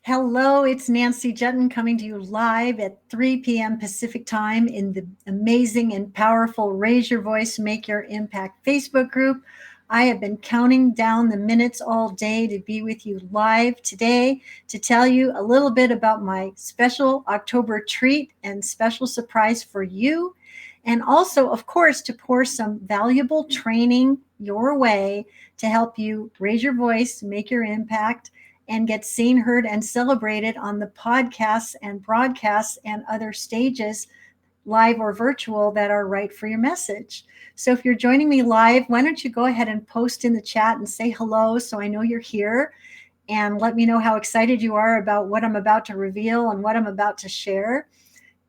Hello, it's Nancy Juetten coming to you live at 3 p.m. Pacific time in the amazing and powerful Raise Your Voice, Make Your Impact Facebook group. I have been counting down the minutes all day to be with you live today to tell you a little bit about my special October treat and special surprise for you. And also, of course, to pour some valuable training your way to help you raise your voice, make your impact, and get seen, heard, and celebrated on the podcasts and broadcasts and other stages, live or virtual, that are right for your message. So if you're joining me live, why don't you go ahead and post in the chat and say hello so I know you're here, and let me know how excited you are about what I'm about to reveal and what I'm about to share.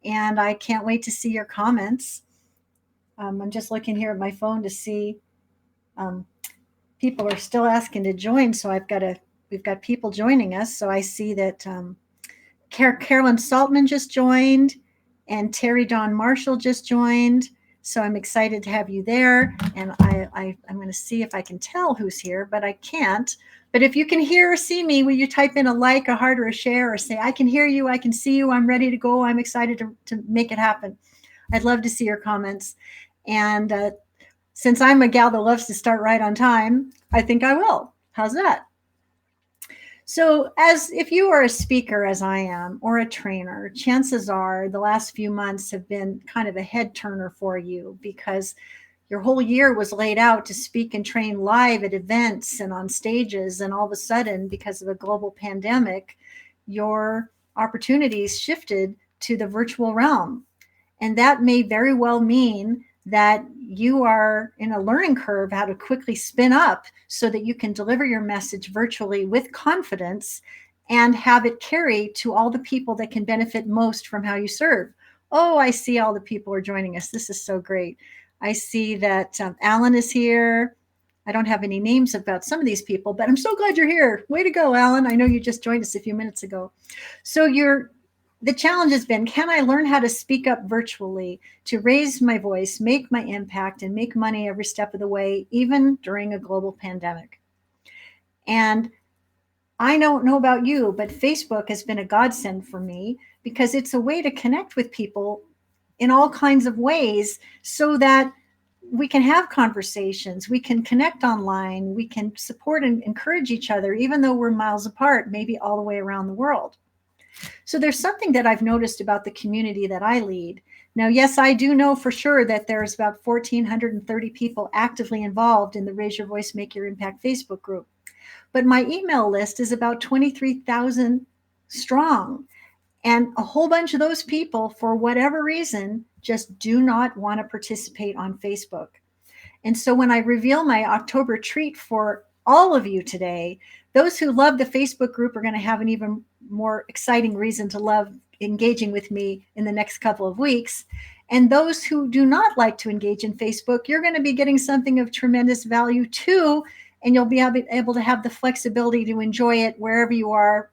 And I can't wait to see your comments. I'm just looking here at my phone to see um, people are still asking to join, so we've got people joining us. So I see that Carolyn Saltman just joined, and Terry Dawn Marshall just joined. So I'm excited to have you there. And I'm going to see if I can tell who's here, but I can't. But if you can hear or see me, will you type in a like, a heart, or a share, or say, I can hear you, I can see you, I'm ready to go, I'm excited to make it happen. I'd love to see your comments. And since I'm a gal that loves to start right on time, I think I will. How's that? So, as if you are a speaker, as I am, or a trainer, chances are the last few months have been kind of a head turner for you because your whole year was laid out to speak and train live at events and on stages. And all of a sudden, because of a global pandemic, your opportunities shifted to the virtual realm. And that may very well mean that you are in a learning curve how to quickly spin up so that you can deliver your message virtually with confidence and have it carry to all the people that can benefit most from how you serve. Oh, I see all the people are joining us. This is so great. I see that Alan is here. I don't have any names about some of these people, but I'm so glad you're here. Way to go, Alan. I know you just joined us a few minutes ago. So the challenge has been, can I learn how to speak up virtually to raise my voice, make my impact, and make money every step of the way, even during a global pandemic? And I don't know about you, but Facebook has been a godsend for me because it's a way to connect with people in all kinds of ways so that we can have conversations, we can connect online, we can support and encourage each other, even though we're miles apart, maybe all the way around the world. So there's something that I've noticed about the community that I lead. Now, yes, I do know for sure that there's about 1,430 people actively involved in the Raise Your Voice, Make Your Impact Facebook group. But my email list is about 23,000 strong. And a whole bunch of those people, for whatever reason, just do not want to participate on Facebook. And so when I reveal my October treat for all of you today, those who love the Facebook group are going to have an even more exciting reason to love engaging with me in the next couple of weeks. And those who do not like to engage in Facebook, you're going to be getting something of tremendous value too. And you'll be able to have the flexibility to enjoy it wherever you are,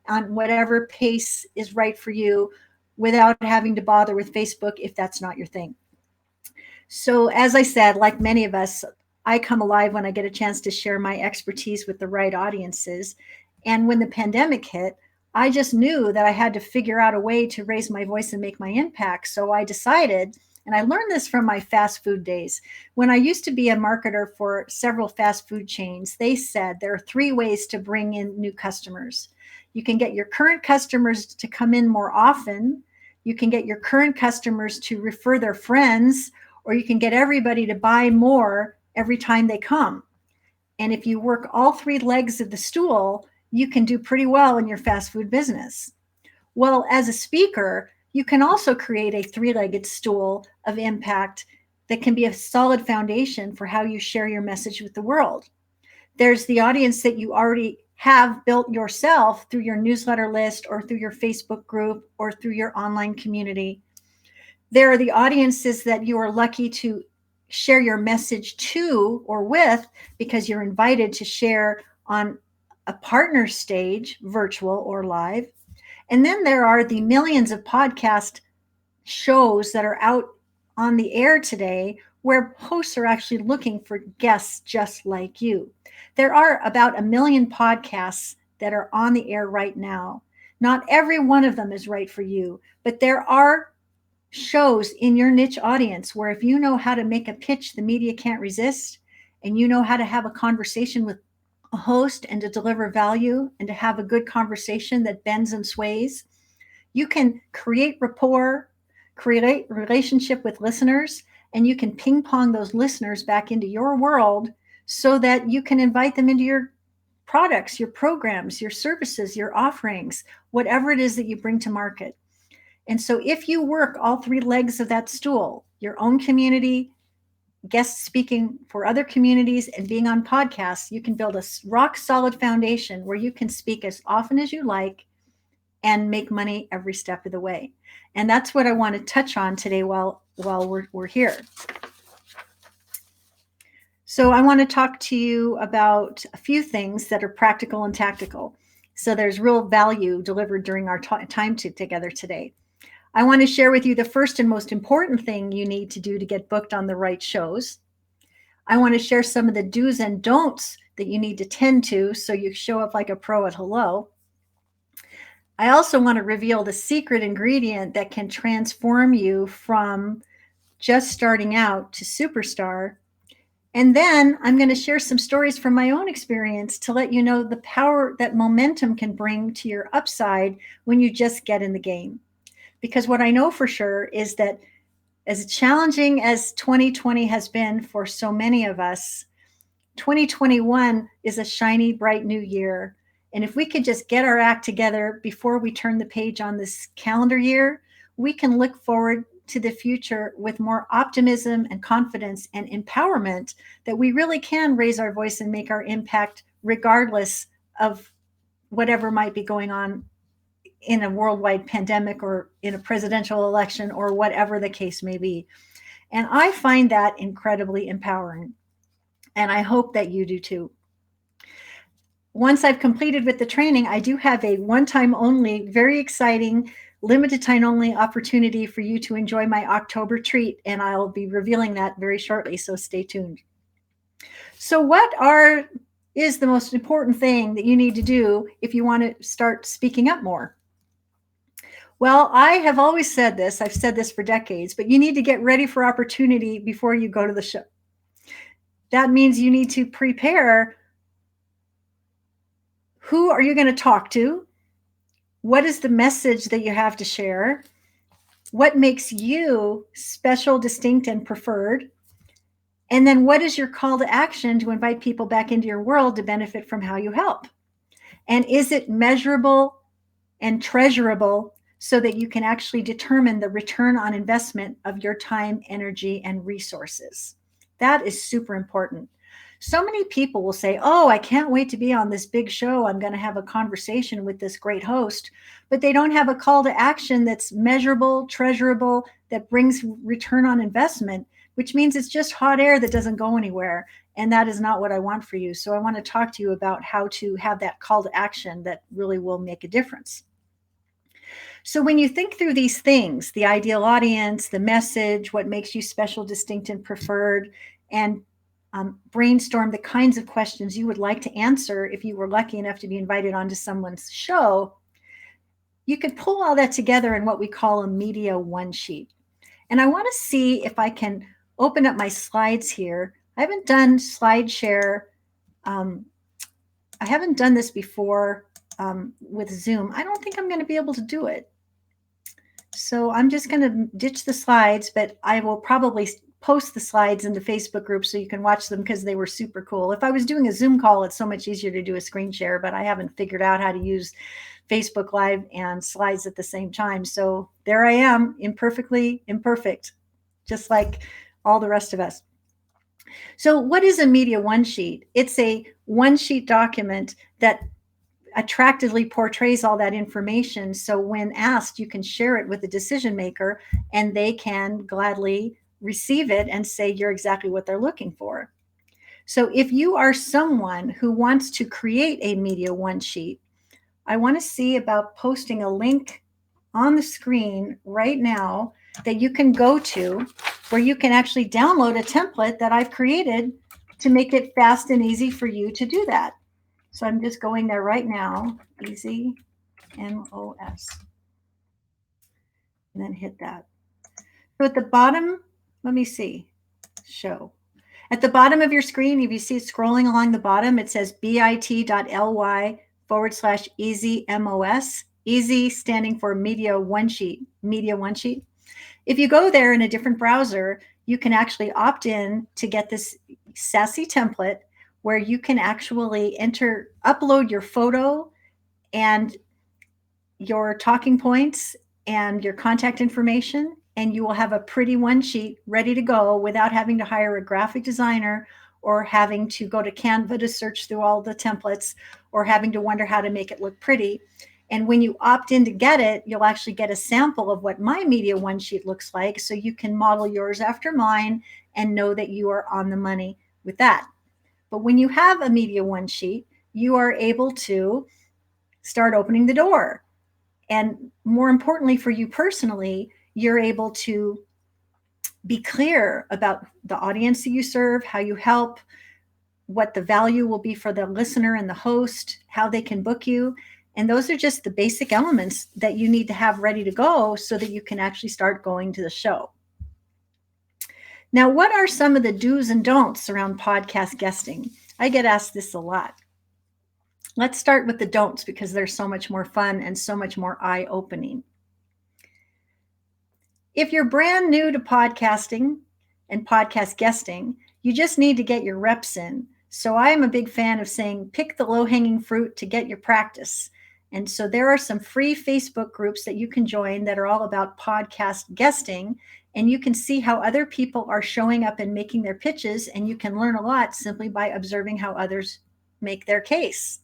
on whatever pace is right for you, without having to bother with Facebook if that's not your thing. So, as I said, like many of us, I come alive when I get a chance to share my expertise with the right audiences. And when the pandemic hit, I just knew that I had to figure out a way to raise my voice and make my impact. So I decided, and I learned this from my fast food days. When I used to be a marketer for several fast food chains, they said there are 3 ways to bring in new customers. You can get your current customers to come in more often. You can get your current customers to refer their friends, or you can get everybody to buy more every time they come. And if you work all 3 legs of the stool, you can do pretty well in your fast food business. Well, as a speaker, you can also create a 3-legged stool of impact that can be a solid foundation for how you share your message with the world. There's the audience that you already have built yourself through your newsletter list or through your Facebook group or through your online community. There are the audiences that you are lucky to share your message to or with because you're invited to share on a partner stage, virtual or live. And then there are the millions of podcast shows that are out on the air today where hosts are actually looking for guests just like you. There are about 1 million podcasts that are on the air right now. Not every one of them is right for you, but there are shows in your niche audience where if you know how to make a pitch the media can't resist, and you know how to have a conversation with a host and to deliver value and to have a good conversation that bends and sways, you can create rapport, create relationship with listeners, and you can ping pong those listeners back into your world so that you can invite them into your products, your programs, your services, your offerings, whatever it is that you bring to market. And so if you work all three legs of that stool, your own community, guest speaking for other communities, and being on podcasts, you can build a rock solid foundation where you can speak as often as you like and make money every step of the way. And that's what I want to touch on today while we're here. So I want to talk to you about a few things that are practical and tactical. So there's real value delivered during our time together today. I want to share with you the first and most important thing you need to do to get booked on the right shows. I want to share some of the do's and don'ts that you need to tend to so you show up like a pro at hello. I also want to reveal the secret ingredient that can transform you from just starting out to superstar. And then I'm going to share some stories from my own experience to let you know the power that momentum can bring to your upside when you just get in the game. Because what I know for sure is that as challenging as 2020 has been for so many of us, 2021 is a shiny, bright new year. And if we could just get our act together before we turn the page on this calendar year, we can look forward to the future with more optimism and confidence and empowerment that we really can raise our voice and make our impact regardless of whatever might be going on in a worldwide pandemic or in a presidential election or whatever the case may be. And I find that incredibly empowering. And I hope that you do too. Once I've completed with the training, I do have a one-time only, very exciting, limited time only opportunity for you to enjoy my October treat. And I'll be revealing that very shortly. So stay tuned. So what is the most important thing that you need to do if you want to start speaking up more? Well, I have always said this, I've said this for decades, but you need to get ready for opportunity before you go to the show. That means you need to prepare. Who are you going to talk to? What is the message that you have to share? What makes you special, distinct, and preferred? And then what is your call to action to invite people back into your world to benefit from how you help? And is it measurable and treasurable so that you can actually determine the return on investment of your time, energy, and resources? That is super important. So many people will say, oh, I can't wait to be on this big show. I'm going to have a conversation with this great host, but they don't have a call to action that's measurable, treasurable, that brings return on investment, which means it's just hot air that doesn't go anywhere. And that is not what I want for you. So I want to talk to you about how to have that call to action that really will make a difference. So when you think through these things, the ideal audience, the message, what makes you special, distinct, and preferred, and brainstorm the kinds of questions you would like to answer if you were lucky enough to be invited onto someone's show, you could pull all that together in what we call a media one sheet. And I want to see if I can open up my slides here. I haven't done slide share. I haven't done this before with Zoom. I don't think I'm going to be able to do it. So I'm just going to ditch the slides, but I will probably post the slides in the Facebook group so you can watch them because they were super cool. If I was doing a Zoom call, it's so much easier to do a screen share, but I haven't figured out how to use Facebook Live and slides at the same time. So there I am, imperfectly imperfect, just like all the rest of us. So what is a media one sheet? It's a one sheet document that attractively portrays all that information. So when asked, you can share it with the decision maker and they can gladly receive it and say you're exactly what they're looking for. So if you are someone who wants to create a media one sheet, I want to see about posting a link on the screen right now that you can go to where you can actually download a template that I've created to make it fast and easy for you to do that. So I'm just going there right now. Easy. MOS. And then hit that. So at the bottom, let me see, show. At the bottom of your screen, if you see it scrolling along the bottom, it says bit.ly/easy-MOS. Easy standing for media one sheet. If you go there in a different browser, you can actually opt in to get this sassy template where you can actually upload your photo and your talking points and your contact information, and you will have a pretty one sheet ready to go without having to hire a graphic designer or having to go to Canva to search through all the templates or having to wonder how to make it look pretty. And when you opt in to get it, you'll actually get a sample of what my media one sheet looks like, so you can model yours after mine and know that you are on the money with that. But when you have a media one sheet, you are able to start opening the door. And more importantly for you personally, you're able to be clear about the audience that you serve, how you help, what the value will be for the listener and the host, how they can book you. And those are just the basic elements that you need to have ready to go so that you can actually start going to the show. Now, what are some of the do's and don'ts around podcast guesting? I get asked this a lot. Let's start with the don'ts because they're so much more fun and so much more eye-opening. If you're brand new to podcasting and podcast guesting, you just need to get your reps in. So I am a big fan of saying, pick the low-hanging fruit to get your practice. And so there are some free Facebook groups that you can join that are all about podcast guesting, and you can see how other people are showing up and making their pitches, and you can learn a lot simply by observing how others make their case.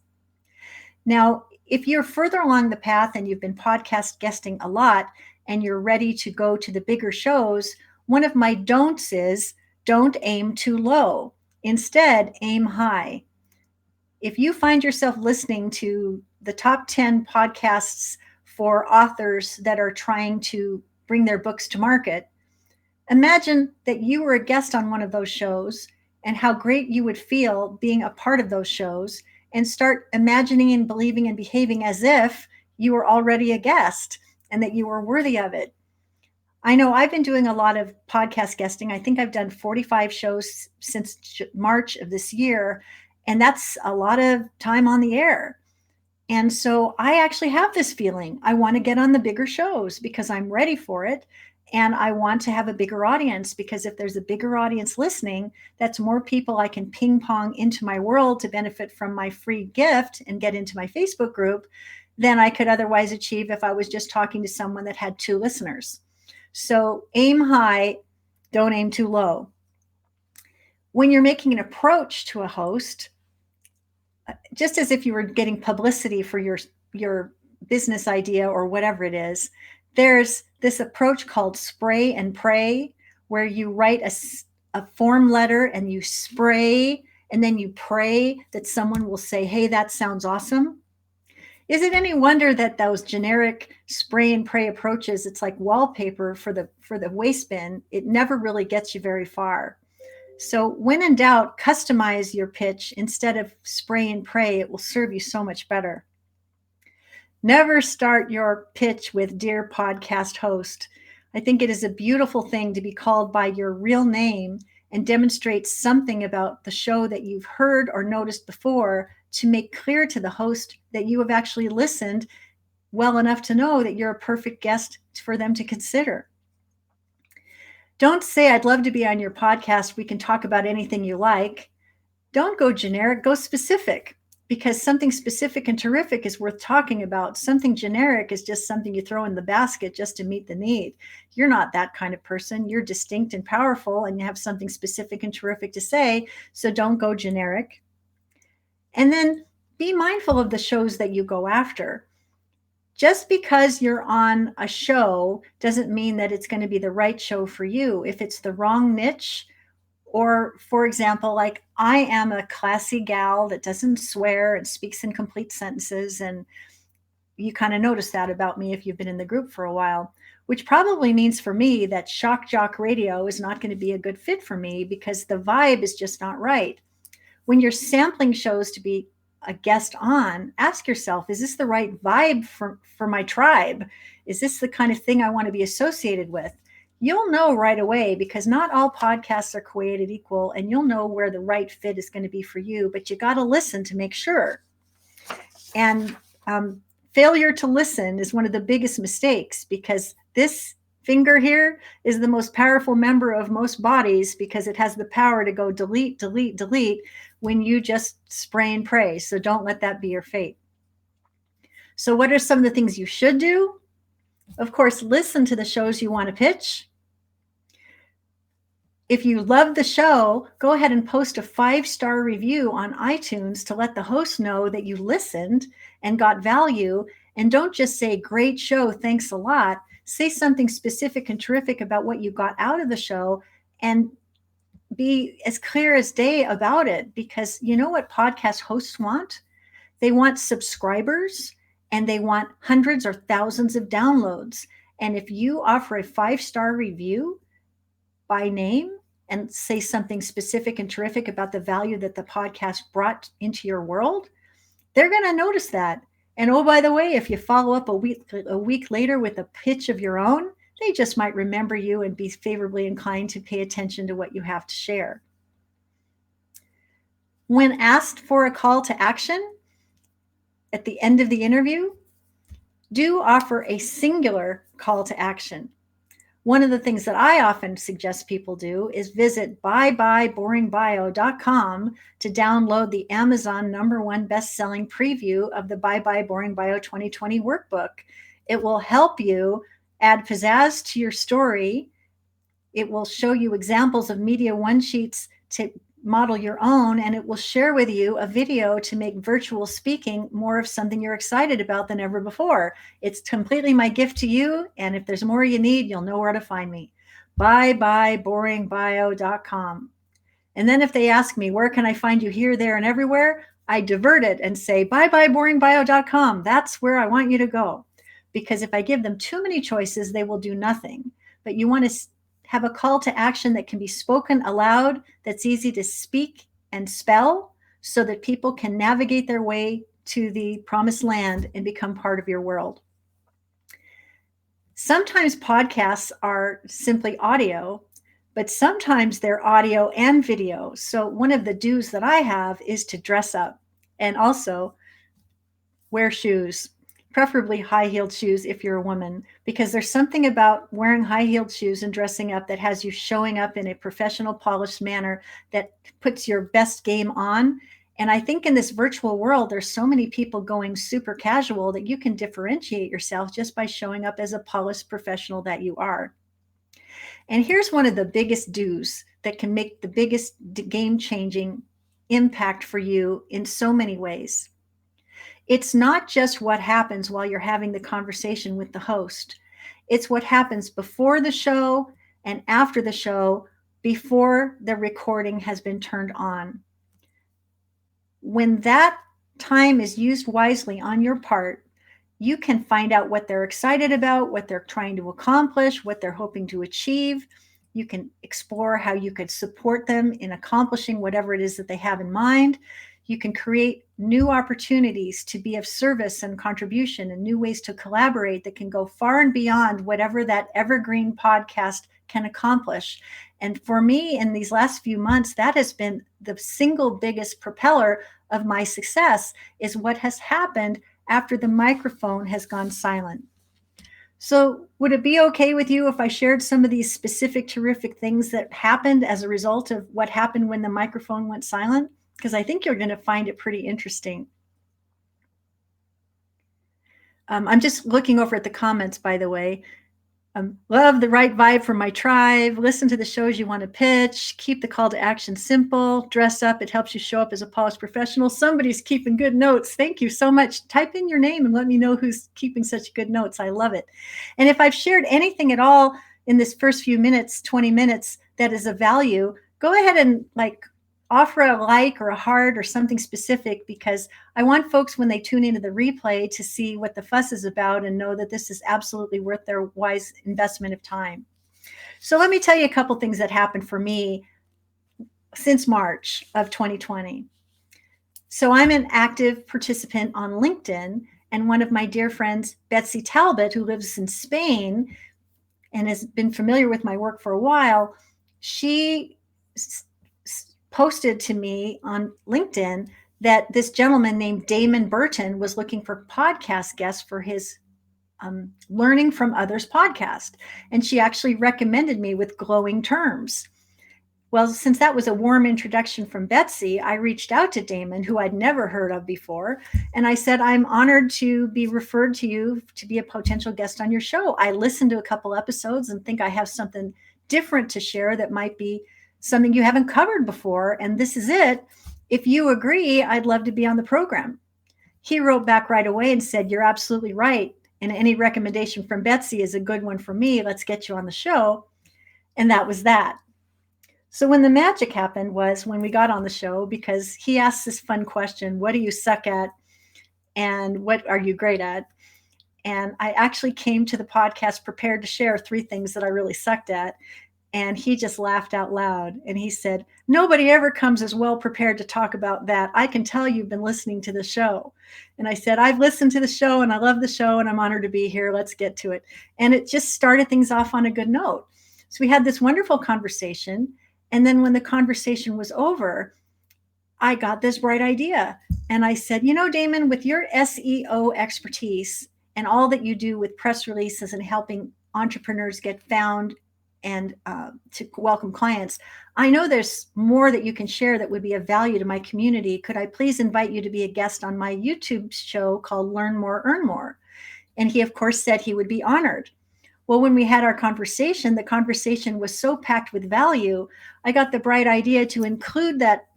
Now, if you're further along the path and you've been podcast guesting a lot and you're ready to go to the bigger shows, one of my don'ts is don't aim too low. Instead, aim high. If you find yourself listening to the top 10 podcasts for authors that are trying to bring their books to market, imagine that you were a guest on one of those shows and how great you would feel being a part of those shows, and start imagining and believing and behaving as if you were already a guest and that you were worthy of it. I know I've been doing a lot of podcast guesting. I think I've done 45 shows since March of this year, and that's a lot of time on the air. And so I actually have this feeling. I want to get on the bigger shows because I'm ready for it. And I want to have a bigger audience, because if there's a bigger audience listening, that's more people I can ping pong into my world to benefit from my free gift and get into my Facebook group than I could otherwise achieve if I was just talking to someone that had 2 listeners. So aim high, don't aim too low. When you're making an approach to a host, just as if you were getting publicity for your business idea or whatever it is, there's this approach called spray and pray, where you write a form letter and you spray and then you pray that someone will say, hey, that sounds awesome. Is it any wonder that those generic spray and pray approaches, it's like wallpaper for the waste bin, it never really gets you very far. So when in doubt, customize your pitch instead of spray and pray. It will serve you so much better. Never start your pitch with "Dear Podcast Host." I think it is a beautiful thing to be called by your real name and demonstrate something about the show that you've heard or noticed before to make clear to the host that you have actually listened well enough to know that you're a perfect guest for them to consider. Don't say, I'd love to be on your podcast. We can talk about anything you like. Don't go generic, go specific, because something specific and terrific is worth talking about. Something generic is just something you throw in the basket just to meet the need. You're not that kind of person. You're distinct and powerful, and you have something specific and terrific to say. So don't go generic. And then be mindful of the shows that you go after. Just because you're on a show doesn't mean that it's going to be the right show for you. If it's the wrong niche, or for example, like I am a classy gal that doesn't swear and speaks in complete sentences, and you kind of notice that about me if you've been in the group for a while, which probably means for me that shock jock radio is not going to be a good fit for me because the vibe is just not right. When you're sampling shows to be a guest on, ask yourself, is this the right vibe for my tribe? Is this the kind of thing I want to be associated with? You'll know right away, because not all podcasts are created equal, and you'll know where the right fit is going to be for you, but you got to listen to make sure. And failure to listen is one of the biggest mistakes, because this finger here is the most powerful member of most bodies, because it has the power to go delete, delete, delete when you just spray and pray. So don't let that be your fate. So what are some of the things you should do? Of course, listen to the shows you want to pitch. If you love the show, go ahead and post a 5-star review on iTunes to let the host know that you listened and got value. And don't just say, great show, thanks a lot. Say something specific and terrific about what you got out of the show, and be as clear as day about it. Because you know what podcast hosts want? They want subscribers, and they want hundreds or thousands of downloads. And if you offer a 5-star review by name and say something specific and terrific about the value that the podcast brought into your world, they're going to notice that. And oh, by the way, if you follow up a week later with a pitch of your own, they just might remember you and be favorably inclined to pay attention to what you have to share. When asked for a call to action at the end of the interview, do offer a singular call to action. One of the things that I often suggest people do is visit byebyeboringbio.com to download the Amazon #1 best-selling preview of the Bye Bye Boring Bio 2020 workbook. It will help you add pizzazz to your story. It will show you examples of media one-sheets to model your own, and it will share with you a video to make virtual speaking more of something you're excited about than ever before. It's completely my gift to you, and if there's more you need, you'll know where to find me. Byebyeboringbio.com. And then if they ask me, where can I find you here, there, and everywhere, I divert it and say, byebyeboringbio.com. That's where I want you to go. Because if I give them too many choices, they will do nothing. But you want to have a call to action that can be spoken aloud, that's easy to speak and spell, so that people can navigate their way to the promised land and become part of your world. Sometimes podcasts are simply audio, but sometimes they're audio and video. So one of the do's that I have is to dress up and also wear shoes, preferably high-heeled shoes if you're a woman, because there's something about wearing high-heeled shoes and dressing up that has you showing up in a professional, polished manner that puts your best game on. And I think in this virtual world, there's so many people going super casual that you can differentiate yourself just by showing up as a polished professional that you are. And here's one of the biggest do's that can make the biggest game-changing impact for you in so many ways. It's not just what happens while you're having the conversation with the host. It's what happens before the show and after the show, before the recording has been turned on. When that time is used wisely on your part, you can find out what they're excited about, what they're trying to accomplish, what they're hoping to achieve. You can explore how you could support them in accomplishing whatever it is that they have in mind. You can create new opportunities to be of service and contribution, and new ways to collaborate that can go far and beyond whatever that evergreen podcast can accomplish. And for me, in these last few months, that has been the single biggest propeller of my success, is what has happened after the microphone has gone silent. So would it be okay with you if I shared some of these specific, terrific things that happened as a result of what happened when the microphone went silent? Because I think you're going to find it pretty interesting. I'm just looking over at the comments, by the way. Love the right vibe for my tribe. Listen to the shows you want to pitch. Keep the call to action simple. Dress up. It helps you show up as a polished professional. Somebody's keeping good notes. Thank you so much. Type in your name and let me know who's keeping such good notes. I love it. And if I've shared anything at all in this first few minutes, 20 minutes, that is of value, go ahead and offer a like or a heart or something specific, because I want folks, when they tune into the replay, to see what the fuss is about and know that this is absolutely worth their wise investment of time. So let me tell you a couple things that happened for me since March of 2020. So I'm an active participant on LinkedIn, and one of my dear friends, Betsy Talbot, who lives in Spain and has been familiar with my work for a while, she posted to me on LinkedIn that this gentleman named Damon Burton was looking for podcast guests for his Learning from Others podcast. And she actually recommended me with glowing terms. Well, since that was a warm introduction from Betsy, I reached out to Damon, who I'd never heard of before. And I said, I'm honored to be referred to you to be a potential guest on your show. I listened to a couple episodes and think I have something different to share that might be something you haven't covered before. And this is it. If you agree, I'd love to be on the program. He wrote back right away and said, you're absolutely right. And any recommendation from Betsy is a good one for me. Let's get you on the show. And that was that. So when the magic happened was when we got on the show, because he asked this fun question, what do you suck at and what are you great at? And I actually came to the podcast prepared to share 3 things that I really sucked at. And he just laughed out loud. And he said, nobody ever comes as well prepared to talk about that. I can tell you've been listening to the show. And I said, I've listened to the show and I love the show and I'm honored to be here. Let's get to it. And it just started things off on a good note. So we had this wonderful conversation. And then when the conversation was over, I got this bright idea. And I said, Damon, with your SEO expertise and all that you do with press releases and helping entrepreneurs get found and to welcome clients, I know there's more that you can share that would be of value to my community. Could I please invite you to be a guest on my YouTube show called Learn More, Earn More? And he, of course, said he would be honored. Well, when we had our conversation, the conversation was so packed with value, I got the bright idea to include that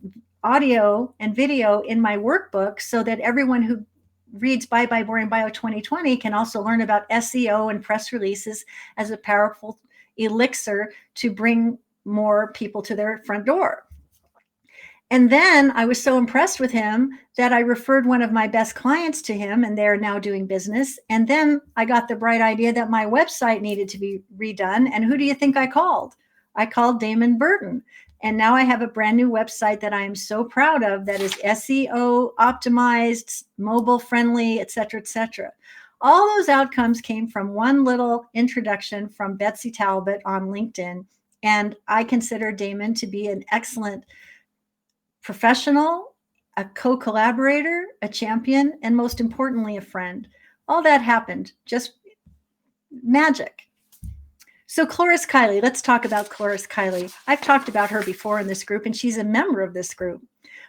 audio and video in my workbook so that everyone who reads Bye Bye Boring Bio 2020 can also learn about SEO and press releases as a powerful elixir to bring more people to their front door. And then I was so impressed with him that I referred one of my best clients to him, and they're now doing business. And then I got the bright idea that my website needed to be redone. And who do you think I called? I called Damon Burton. And now I have a brand new website that I am so proud of that is SEO optimized, mobile friendly, et cetera, et cetera. All those outcomes came from one little introduction from Betsy Talbot on LinkedIn. And I consider Damon to be an excellent professional, a co-collaborator, a champion, and most importantly, a friend. All that happened, just magic. So Cloris Kiley, let's talk about Cloris Kiley. I've talked about her before in this group, and she's a member of this group.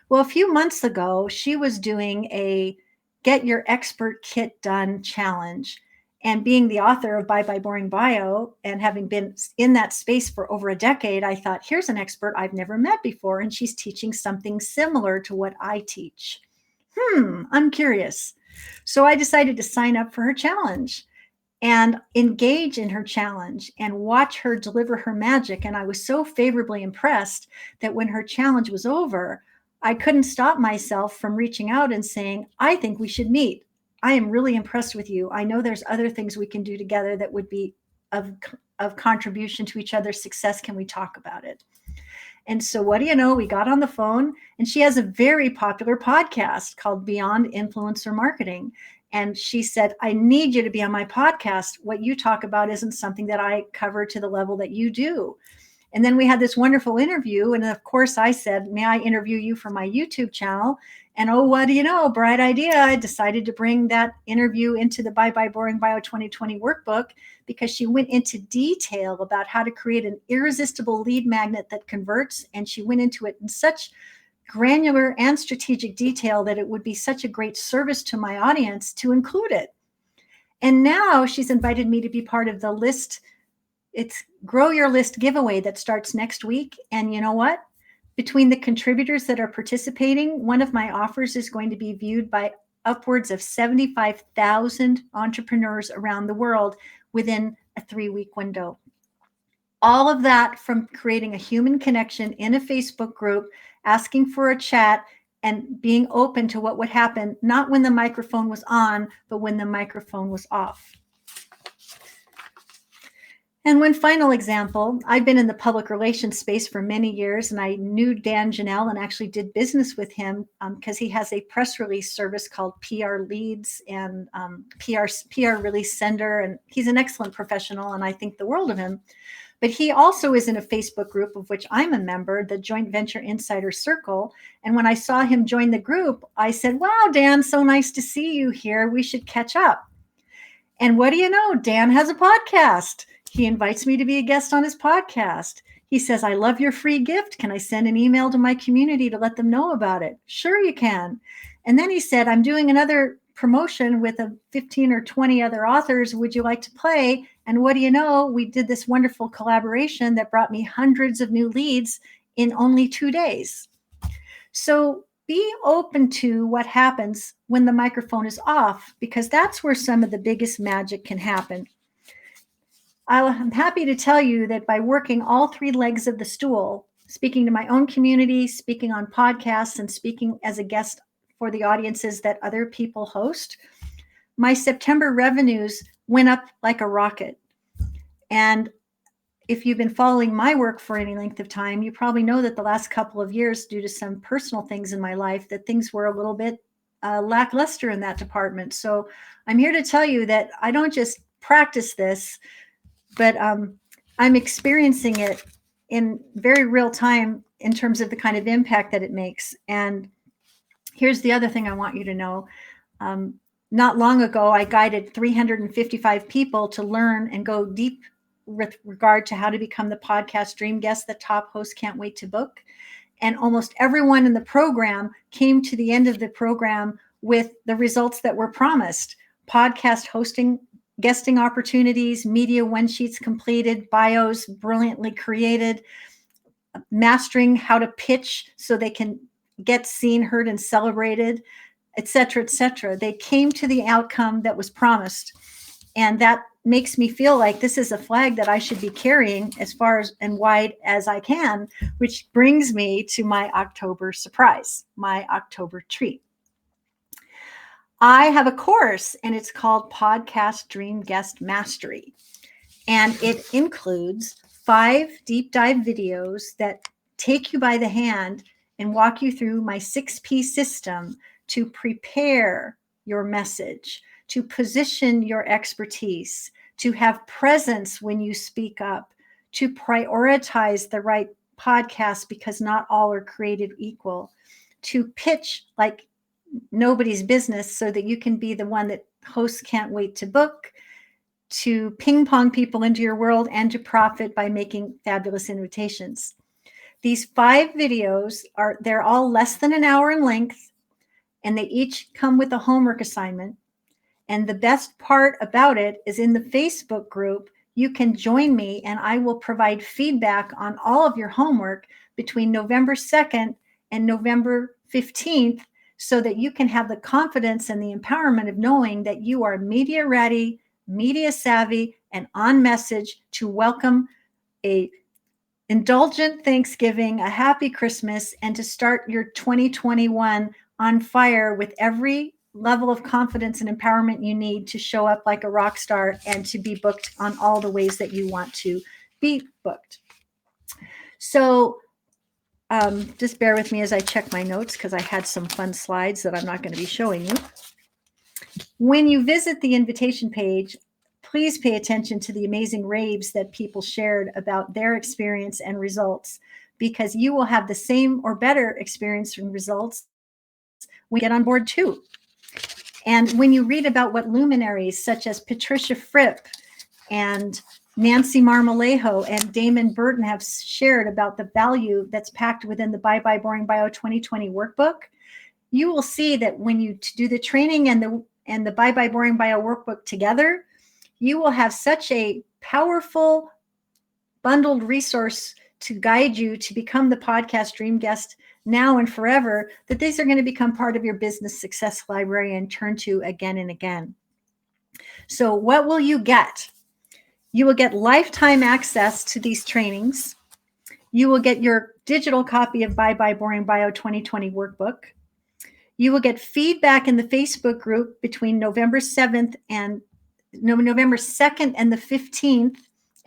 Well, a few months ago, she was doing a Get Your Expert Kit Done challenge. And being the author of Bye Bye Boring Bio and having been in that space for over a decade, I thought, here's an expert I've never met before, and she's teaching something similar to what I teach. I'm curious. So I decided to sign up for her challenge and engage in her challenge and watch her deliver her magic. And I was so favorably impressed that when her challenge was over, I couldn't stop myself from reaching out and saying, I think we should meet. I am really impressed with you. I know there's other things we can do together that would be of contribution to each other's success. Can we talk about it? And so what do you know? We got on the phone, and she has a very popular podcast called Beyond Influencer Marketing. And she said, I need you to be on my podcast. What you talk about isn't something that I cover to the level that you do. And then we had this wonderful interview. And of course, I said, may I interview you for my YouTube channel? And oh, what do you know? Bright idea. I decided to bring that interview into the Bye Bye Boring Bio 2020 workbook because she went into detail about how to create an irresistible lead magnet that converts. And she went into it in such granular and strategic detail that it would be such a great service to my audience to include it. And now she's invited me to be part of the list. It's Grow Your List giveaway that starts next week. And you know what? Between the contributors that are participating, one of my offers is going to be viewed by upwards of 75,000 entrepreneurs around the world within a 3-week window. All of that from creating a human connection in a Facebook group, asking for a chat, and being open to what would happen, not when the microphone was on, but when the microphone was off. And one final example, I've been in the public relations space for many years, and I knew Dan Janelle and actually did business with him because he has a press release service called PR Leads and PR Release Sender, and he's an excellent professional, and I think the world of him. But he also is in a Facebook group of which I'm a member, the Joint Venture Insider Circle. And when I saw him join the group, I said, "Wow, Dan, so nice to see you here. We should catch up." And what do you know? Dan has a podcast. He invites me to be a guest on his podcast. He says, "I love your free gift. Can I send an email to my community to let them know about it?" Sure, you can. And then he said, "I'm doing another promotion with 15 or 20 other authors. Would you like to play?" And what do you know? We did this wonderful collaboration that brought me hundreds of new leads in only 2 days. So be open to what happens when the microphone is off, because that's where some of the biggest magic can happen. I'm happy to tell you that by working all 3 legs of the stool, speaking to my own community, speaking on podcasts, and speaking as a guest for the audiences that other people host, my September revenues went up like a rocket. And if you've been following my work for any length of time, you probably know that the last couple of years, due to some personal things in my life, that things were a little bit lackluster in that department. So I'm here to tell you that I don't just practice this, but I'm experiencing it in very real time in terms of the kind of impact that it makes. And here's the other thing I want you to know. Not long ago, I guided 355 people to learn and go deep with regard to how to become the podcast dream guest that top hosts can't wait to book. And almost everyone in the program came to the end of the program with the results that were promised: podcast hosting, guesting opportunities, media one sheets completed, bios brilliantly created, mastering how to pitch so they can get seen, heard, and celebrated, et cetera, et cetera. They came to the outcome that was promised. And that makes me feel like this is a flag that I should be carrying as far as and wide as I can, which brings me to my October surprise, my October treat. I have a course, and it's called Podcast Dream Guest Mastery. And it includes 5 deep dive videos that take you by the hand and walk you through my 6P system to prepare your message, to position your expertise, to have presence when you speak up, to prioritize the right podcast because not all are created equal, to pitch like nobody's business so that you can be the one that hosts can't wait to book, to ping pong people into your world, and to profit by making fabulous invitations. These 5 videos they're all less than an hour in length, and they each come with a homework assignment. And the best part about it is in the Facebook group, you can join me and I will provide feedback on all of your homework between November 2nd and November 15th so that you can have the confidence and the empowerment of knowing that you are media ready, media savvy, and on message to welcome a indulgent Thanksgiving, a happy Christmas, and to start your 2021 on fire with every level of confidence and empowerment you need to show up like a rock star and to be booked on all the ways that you want to be booked. So just bear with me as I check my notes because I had some fun slides that I'm not going to be showing you. When you visit the invitation page, please pay attention to the amazing raves that people shared about their experience and results, because you will have the same or better experience and results when you get on board too. And when you read about what luminaries such as Patricia Fripp and Nancy Marmolejo and Damon Burton have shared about the value that's packed within the Bye Bye Boring Bio 2020 workbook, you will see that when you do the training and the Bye Bye Boring Bio workbook together, you will have such a powerful bundled resource to guide you to become the podcast dream guest now and forever, that these are going to become part of your business success library and turn to again and again. So what will you get? You will get lifetime access to these trainings. You will get your digital copy of Bye Bye Boring Bio 2020 workbook. You will get feedback in the Facebook group between November 2nd and the 15th,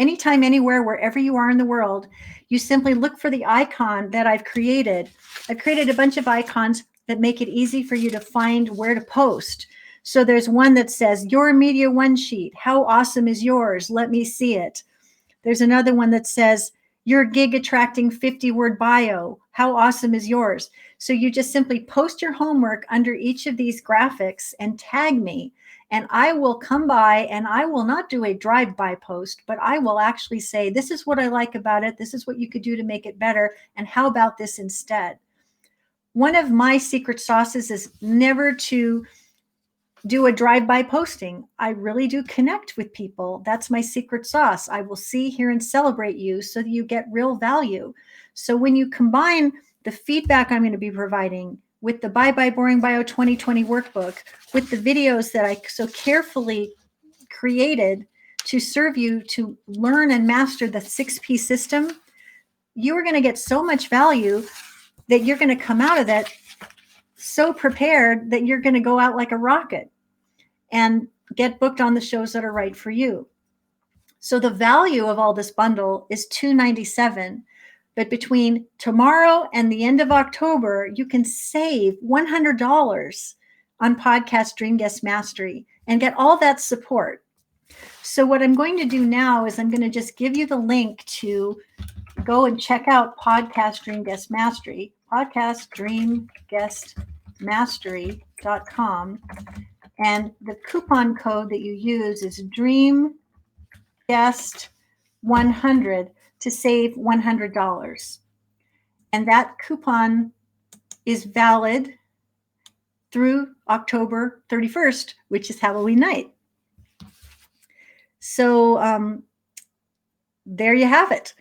anytime, anywhere, wherever you are in the world, you simply look for the icon that I've created. I've created a bunch of icons that make it easy for you to find where to post. So there's one that says, your media one sheet. How awesome is yours? Let me see it. There's another one that says, your gig attracting 50-word bio. How awesome is yours? So you just simply post your homework under each of these graphics and tag me. And I will come by, and I will not do a drive-by post, but I will actually say, this is what I like about it. This is what you could do to make it better. And how about this instead? One of my secret sauces is never to do a drive-by posting. I really do connect with people. That's my secret sauce. I will see, hear, and celebrate you so that you get real value. So when you combine the feedback I'm going to be providing with the Bye Bye Boring Bio 2020 workbook, with the videos that I so carefully created to serve you to learn and master the 6P system, you are going to get so much value that you're going to come out of that so prepared that you're going to go out like a rocket and get booked on the shows that are right for you. So the value of all this bundle is $297, but between tomorrow and the end of October, you can save $100 on Podcast Dream Guest Mastery and get all that support. So what I'm going to do now is I'm going to just give you the link to go and check out Podcast Dream Guest Mastery, podcastdreamguestmastery.com. And the coupon code that you use is DreamGuest100 to save $100. And that coupon is valid through October 31st, which is Halloween night. So there you have it.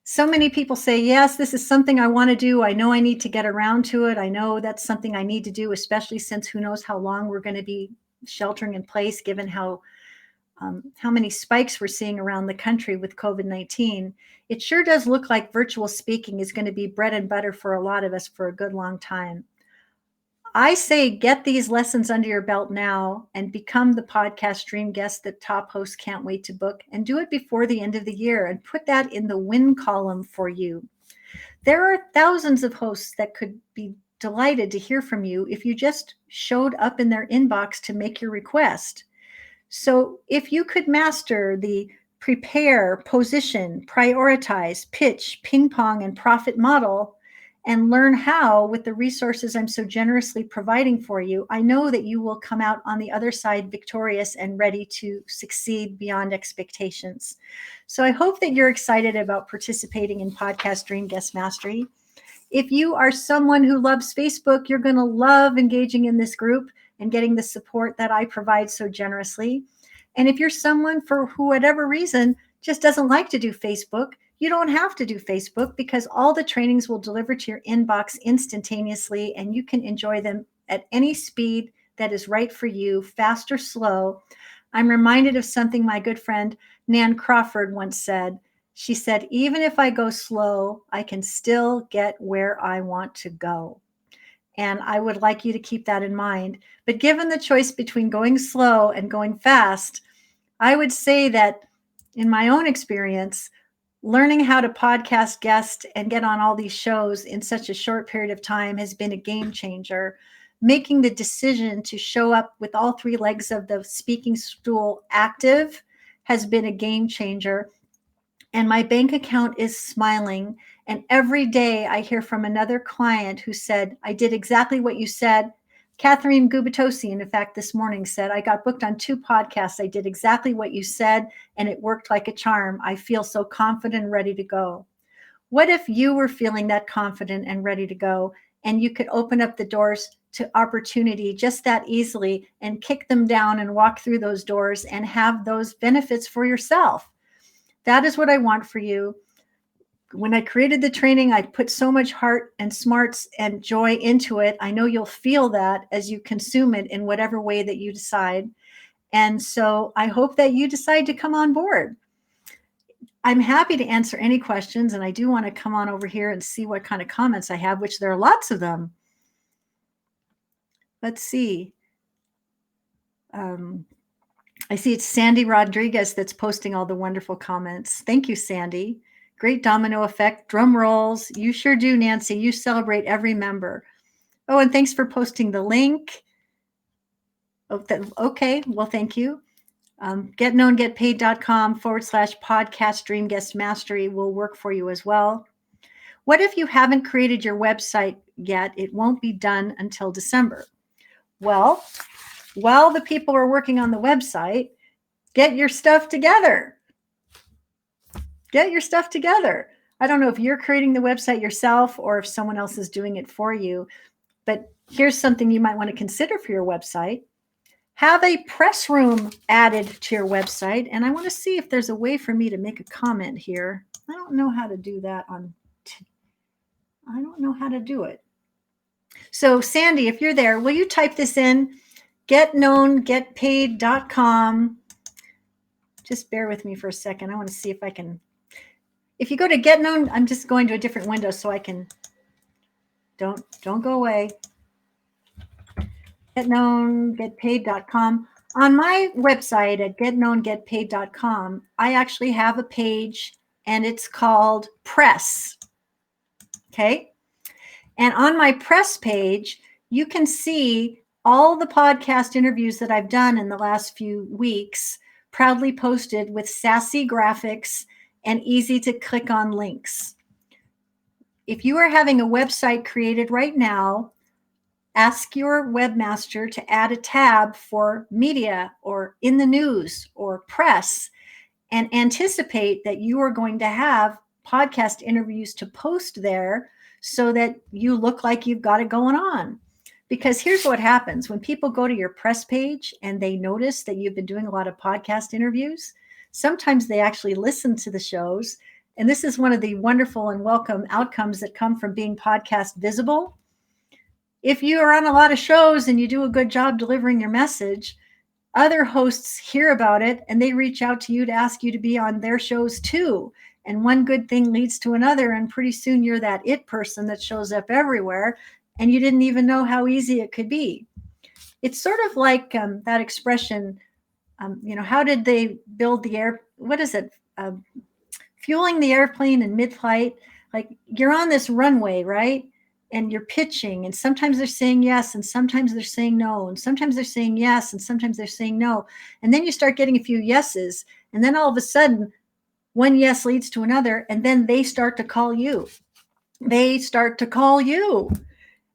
So many people say, yes, this is something I want to do. I know I need to get around to it. I know that's something I need to do, especially since who knows how long we're going to be sheltering in place, given how many spikes we're seeing around the country with COVID-19. It sure does look like virtual speaking is going to be bread and butter for a lot of us for a good long time. I say get these lessons under your belt now and become the podcast dream guest that top hosts can't wait to book, and do it before the end of the year and put that in the win column for you. There are thousands of hosts that could be delighted to hear from you if you just showed up in their inbox to make your request. So if you could master the prepare, position, prioritize, pitch, ping pong, and profit model, and learn how with the resources I'm so generously providing for you, I know that you will come out on the other side victorious and ready to succeed beyond expectations. So I hope that you're excited about participating in Podcast Dream Guest Mastery. If you are someone who loves Facebook, you're going to love engaging in this group and getting the support that I provide so generously. And if you're someone for whatever reason just doesn't like to do Facebook, you don't have to do Facebook, because all the trainings will deliver to your inbox instantaneously, and you can enjoy them at any speed that is right for you, fast or slow. I'm reminded of something my good friend Nan Crawford once said. She said, even if I go slow, I can still get where I want to go. And I would like you to keep that in mind. But given the choice between going slow and going fast, I would say that in my own experience, learning how to podcast guest and get on all these shows in such a short period of time has been a game changer. Making the decision to show up with all three legs of the speaking stool active has been a game changer. And my bank account is smiling. And every day I hear from another client who said, I did exactly what you said. Catherine Gubitosian, in fact, this morning said, I got booked on 2 podcasts. I did exactly what you said, and it worked like a charm. I feel so confident and ready to go. What if you were feeling that confident and ready to go, and you could open up the doors to opportunity just that easily and kick them down and walk through those doors and have those benefits for yourself? That is what I want for you. When I created the training, I put so much heart and smarts and joy into it. I know you'll feel that as you consume it in whatever way that you decide. And so I hope that you decide to come on board. I'm happy to answer any questions, and I do want to come on over here and see what kind of comments I have, which there are lots of them. Let's see. I see it's Sandy Rodriguez that's posting all the wonderful comments. Thank you, Sandy. Great domino effect. Drum rolls. You sure do, Nancy. You celebrate every member. Oh, and thanks for posting the link. Oh, okay. Well, thank you. Getknowngetpaid.com/podcast Dream Guest Mastery will work for you as well. What if you haven't created your website yet? It won't be done until December. Well, while the people are working on the website, get your stuff together. Get your stuff together. I don't know if you're creating the website yourself or if someone else is doing it for you, but here's something you might want to consider for your website. Have a press room added to your website. And I want to see if there's a way for me to make a comment here. I don't know how to do that I don't know how to do it. So Sandy, if you're there, will you type this in? Getknowngetpaid.com. Just bear with me for a second. I want to see if I can. If you go to Get Known, I'm just going to a different window so I can. Don't go away. Getknowngetpaid.com. On my website at getknowngetpaid.com, I actually have a page and it's called Press. Okay. And on my Press page, you can see all the podcast interviews that I've done in the last few weeks, proudly posted with sassy graphics and easy to click on links. If you are having a website created right now, ask your webmaster to add a tab for media or in the news or press and anticipate that you are going to have podcast interviews to post there so that you look like you've got it going on. Because here's what happens when people go to your press page and they notice that you've been doing a lot of podcast interviews. Sometimes they actually listen to the shows. And this is one of the wonderful and welcome outcomes that come from being podcast visible. If you are on a lot of shows and you do a good job delivering your message, other hosts hear about it and they reach out to you to ask you to be on their shows too. And one good thing leads to another. And pretty soon you're that it person that shows up everywhere and you didn't even know how easy it could be. It's sort of like that expression, how did they build the air? What is it? Fueling the airplane in mid-flight. Like you're on this runway, right? And you're pitching, and sometimes they're saying yes, and sometimes they're saying no, and sometimes they're saying yes, and sometimes they're saying no. And then you start getting a few yeses, and then all of a sudden, one yes leads to another, and then they start to call you. They start to call you.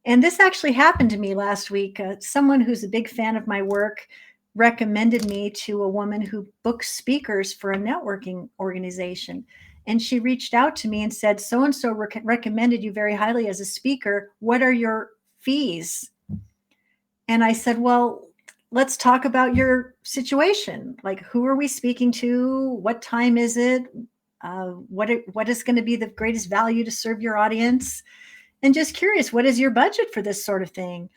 And this actually happened to me last week. Someone who's a big fan of my work recommended me to a woman who books speakers for a networking organization. And she reached out to me and said, so-and-so recommended you very highly as a speaker. What are your fees? And I said, well, let's talk about your situation. Like, who are we speaking to? What time is it? What is going to be the greatest value to serve your audience? And just curious, what is your budget for this sort of thing?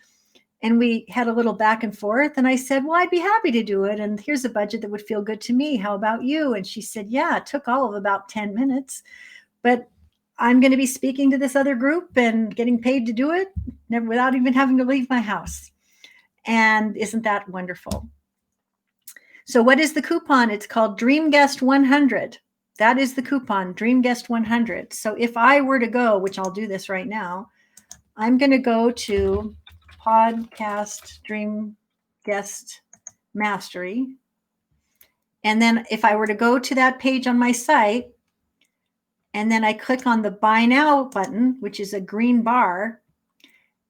And we had a little back and forth. And I said, well, I'd be happy to do it. And here's a budget that would feel good to me. How about you? And she said, yeah, it took all of about 10 minutes. But I'm going to be speaking to this other group and getting paid to do it without even having to leave my house. And isn't that wonderful? So what is the coupon? It's called DreamGuest 100. That is the coupon, DreamGuest 100. So if I were to go, which I'll do this right now, I'm going to go to Podcast Dream Guest Mastery. And then if I were to go to that page on my site, and then I click on the Buy Now button, which is a green bar,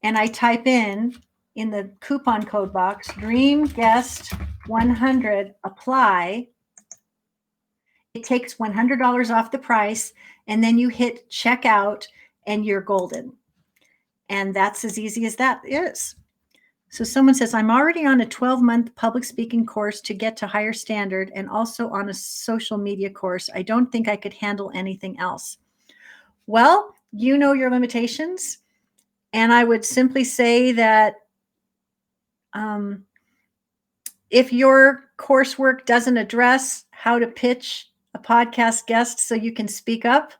and I type in the coupon code box, Dream Guest 100, apply, it takes $100 off the price, and then you hit checkout, and you're golden. And that's as easy as that is. So someone says, I'm already on a 12-month public speaking course to get to higher standard and also on a social media course. I don't think I could handle anything else. Well, you know your limitations. And I would simply say that if your coursework doesn't address how to pitch a podcast guest so you can speak up,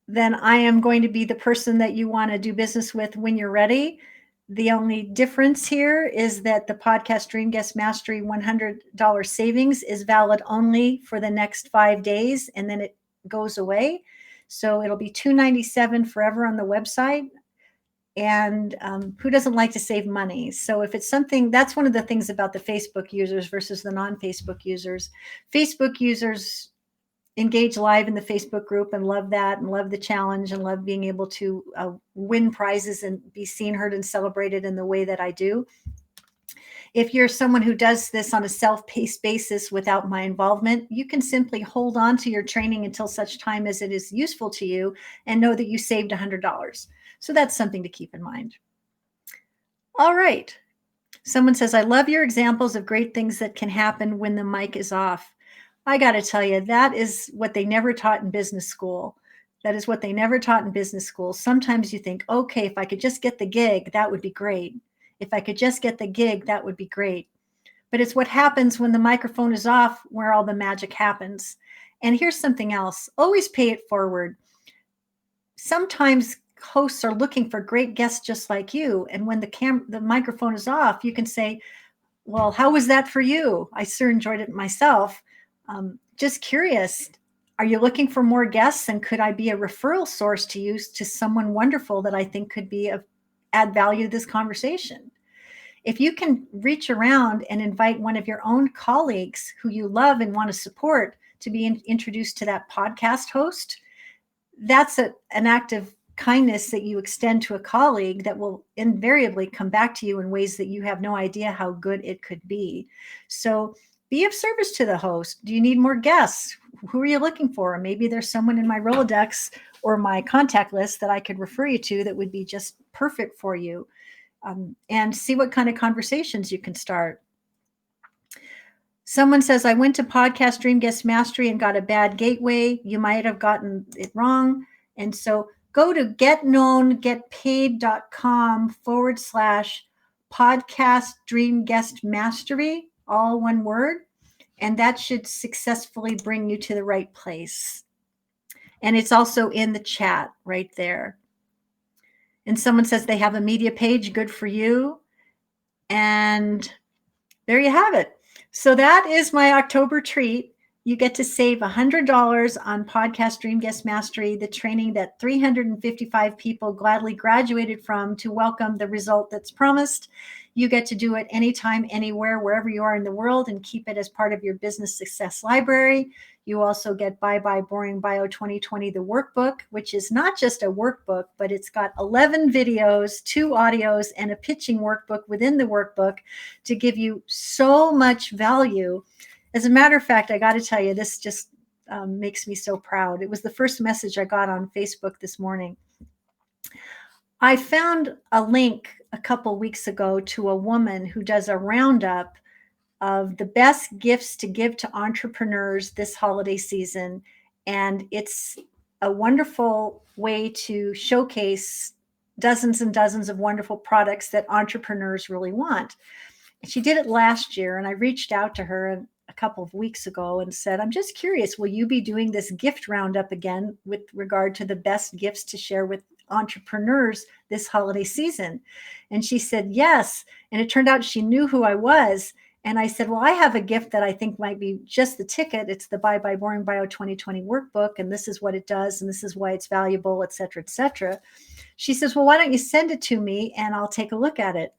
then I am going to be the person that you want to do business with when you're ready. The only difference here is that the podcast Dream Guest Mastery $100 savings is valid only for the next 5 days, and then it goes away. So it'll be $297 forever on the website. And who doesn't like to save money? So if it's something, that's one of the things about the Facebook users versus the non-Facebook users. Facebook users engage live in the Facebook group and love that and love the challenge and love being able to win prizes and be seen, heard, and celebrated in the way that I do. If you're someone who does this on a self-paced basis without my involvement, you can simply hold on to your training until such time as it is useful to you and know that you saved $100. So that's something to keep in mind. All right. Someone says, I love your examples of great things that can happen when the mic is off. I got to tell you, that is what they never taught in business school. That is what they never taught in business school. Sometimes you think, okay, if I could just get the gig, that would be great. If I could just get the gig, that would be great. But it's what happens when the microphone is off where all the magic happens. And here's something else. Always pay it forward. Sometimes hosts are looking for great guests just like you. And when the microphone is off, you can say, well, how was that for you? I sure enjoyed it myself. Just curious, are you looking for more guests? And could I be a referral source to you to someone wonderful that I think could be add value to this conversation? If you can reach around and invite one of your own colleagues who you love and want to support to be introduced to that podcast host, that's an act of kindness that you extend to a colleague that will invariably come back to you in ways that you have no idea how good it could be. So be of service to the host. Do you need more guests? Who are you looking for? Maybe there's someone in my Rolodex or my contact list that I could refer you to that would be just perfect for you. And see what kind of conversations you can start. Someone says, I went to Podcast Dream Guest Mastery and got a bad gateway. You might have gotten it wrong. And so go to getknowngetpaid.com/podcast Dream Guest Mastery, all one word. And that should successfully bring you to the right place. And it's also in the chat right there. And someone says they have a media page, good for you. And there you have it. So that is my October treat. You get to save $100 on Podcast Dream Guest Mastery, the training that 355 people gladly graduated from to welcome the result that's promised. You get to do it anytime, anywhere, wherever you are in the world, and keep it as part of your business success library. You also get Bye Bye Boring Bio 2020, the workbook, which is not just a workbook, but it's got 11 videos, 2 audios, and a pitching workbook within the workbook to give you so much value. As a matter of fact, I got to tell you, this just makes me so proud. It was the first message I got on Facebook this morning. I found a link a couple weeks ago to a woman who does a roundup of the best gifts to give to entrepreneurs this holiday season. And it's a wonderful way to showcase dozens and dozens of wonderful products that entrepreneurs really want. She did it last year, and I reached out to her a couple of weeks ago and said, I'm just curious, will you be doing this gift roundup again with regard to the best gifts to share with entrepreneurs this holiday season? And she said, yes. And it turned out she knew who I was. And I said, well, I have a gift that I think might be just the ticket. It's the Bye Bye Boring Bio 2020 workbook. And this is what it does. And this is why it's valuable, et cetera, et cetera. She says, well, why don't you send it to me and I'll take a look at it.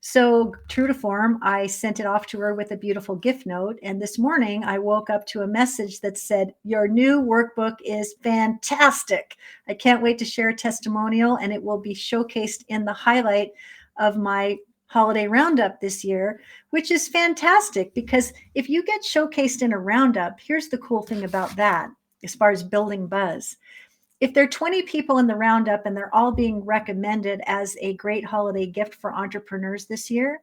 So true to form, I sent it off to her with a beautiful gift note. And this morning I woke up to a message that said, your new workbook is fantastic. I can't wait to share a testimonial, and it will be showcased in the highlight of my holiday roundup this year, which is fantastic because if you get showcased in a roundup, here's the cool thing about that as far as building buzz. If there are 20 people in the roundup and they're all being recommended as a great holiday gift for entrepreneurs this year,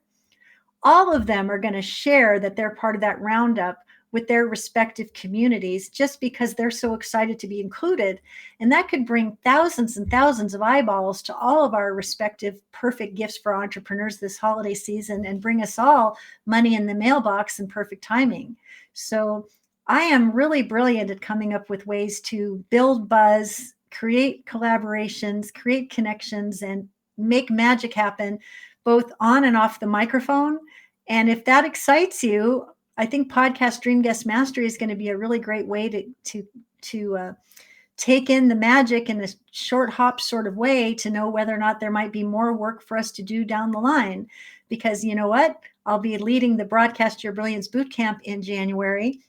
all of them are going to share that they're part of that roundup with their respective communities just because they're so excited to be included. And that could bring thousands and thousands of eyeballs to all of our respective perfect gifts for entrepreneurs this holiday season and bring us all money in the mailbox and perfect timing. So I am really brilliant at coming up with ways to build buzz, create collaborations, create connections, and make magic happen both on and off the microphone. And if that excites you, I think Podcast Dream Guest Mastery is going to be a really great way to take in the magic in a short hop sort of way to know whether or not there might be more work for us to do down the line. Because you know what? I'll be leading the Broadcast Your Brilliance Bootcamp in January.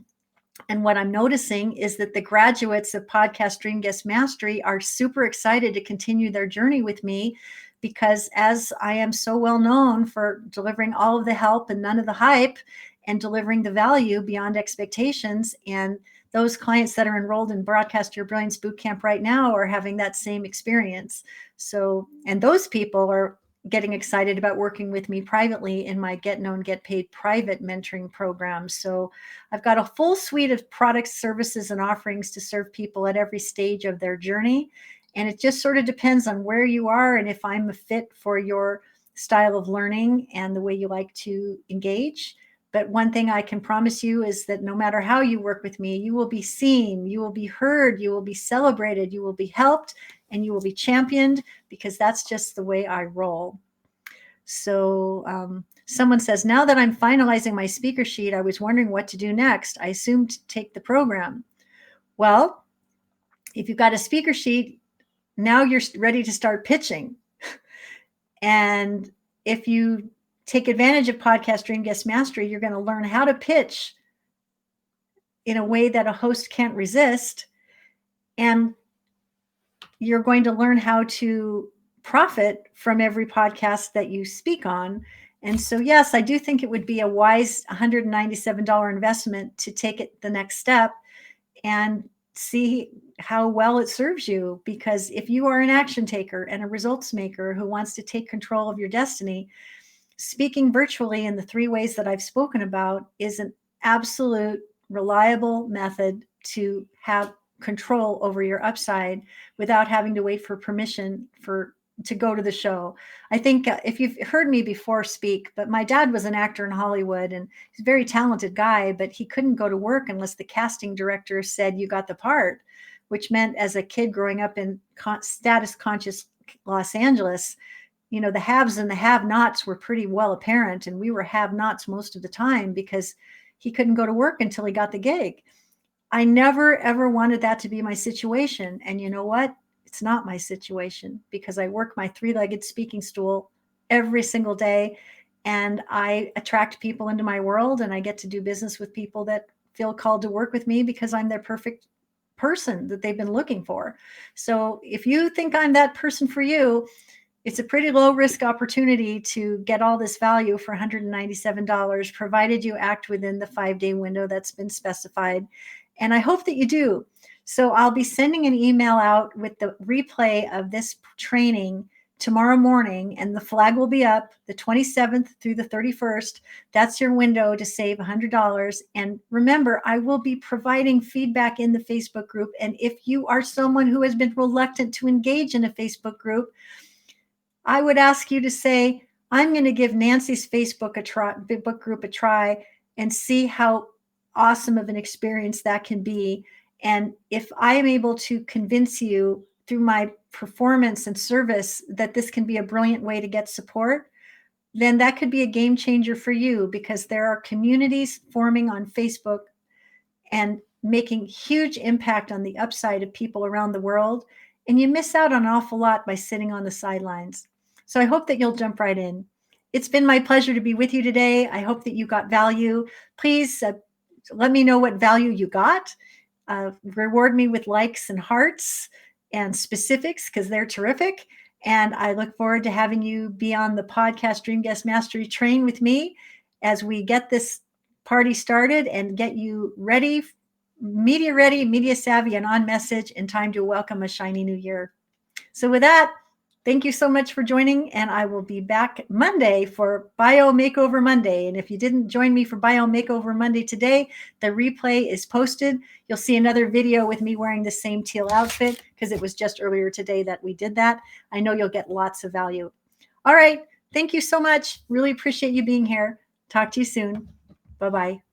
And what I'm noticing is that the graduates of Podcast Dream Guest Mastery are super excited to continue their journey with me, because as I am so well known for delivering all of the help and none of the hype, and delivering the value beyond expectations, and those clients that are enrolled in Broadcast Your Brilliance Bootcamp right now are having that same experience. So, and those people are getting excited about working with me privately in my Get Known, Get Paid private mentoring program. So I've got a full suite of products, services, and offerings to serve people at every stage of their journey. And it just sort of depends on where you are and if I'm a fit for your style of learning and the way you like to engage. But one thing I can promise you is that no matter how you work with me, you will be seen, you will be heard, you will be celebrated, you will be helped, and you will be championed, because that's just the way I roll. So someone says, now that I'm finalizing my speaker sheet, I was wondering what to do next. I assumed to take the program. Well, if you've got a speaker sheet, now you're ready to start pitching. And if you take advantage of Podcast Dream Guest Mastery, you're going to learn how to pitch in a way that a host can't resist. And you're going to learn how to profit from every podcast that you speak on. And so, yes, I do think it would be a wise $197 investment to take it the next step and see how well it serves you. Because if you are an action taker and a results maker who wants to take control of your destiny, speaking virtually in the 3 ways that I've spoken about is an absolute reliable method to have control over your upside without having to wait for permission to go to the show. I think if you've heard me before speak, but my dad was an actor in Hollywood, and he's a very talented guy, but he couldn't go to work unless the casting director said you got the part, which meant as a kid growing up in status conscious Los Angeles, you know, the haves and the have-nots were pretty well apparent, and we were have-nots most of the time because he couldn't go to work until he got the gig. I never, ever wanted that to be my situation. And you know what? It's not my situation, because I work my 3-legged speaking stool every single day, and I attract people into my world, and I get to do business with people that feel called to work with me because I'm their perfect person that they've been looking for. So if you think I'm that person for you, it's a pretty low risk opportunity to get all this value for $197, provided you act within the 5-day window that's been specified. And I hope that you do. So I'll be sending an email out with the replay of this training tomorrow morning, and the flag will be up the 27th through the 31st. That's your window to save $100. And remember, I will be providing feedback in the Facebook group. And if you are someone who has been reluctant to engage in a Facebook group, I would ask you to say, I'm going to give Nancy's Facebook book group a try and see how awesome of an experience that can be. And if I am able to convince you through my performance and service that this can be a brilliant way to get support, then that could be a game changer for you, because there are communities forming on Facebook and making huge impact on the upside of people around the world. And you miss out on an awful lot by sitting on the sidelines. So I hope that you'll jump right in. It's been my pleasure to be with you today. I hope that you got value. Please let me know what value you got. Reward me with likes and hearts and specifics, because they're terrific. And I look forward to having you be on the Podcast Dream Guest Mastery train with me as we get this party started and get you ready, media savvy, and on message in time to welcome a shiny new year. So with that, thank you so much for joining, and I will be back Monday for Bio Makeover Monday. And if you didn't join me for Bio Makeover Monday today, the replay is posted. You'll see another video with me wearing the same teal outfit, because it was just earlier today that we did that. I know you'll get lots of value. All right. Thank you so much. Really appreciate you being here. Talk to you soon. Bye-bye.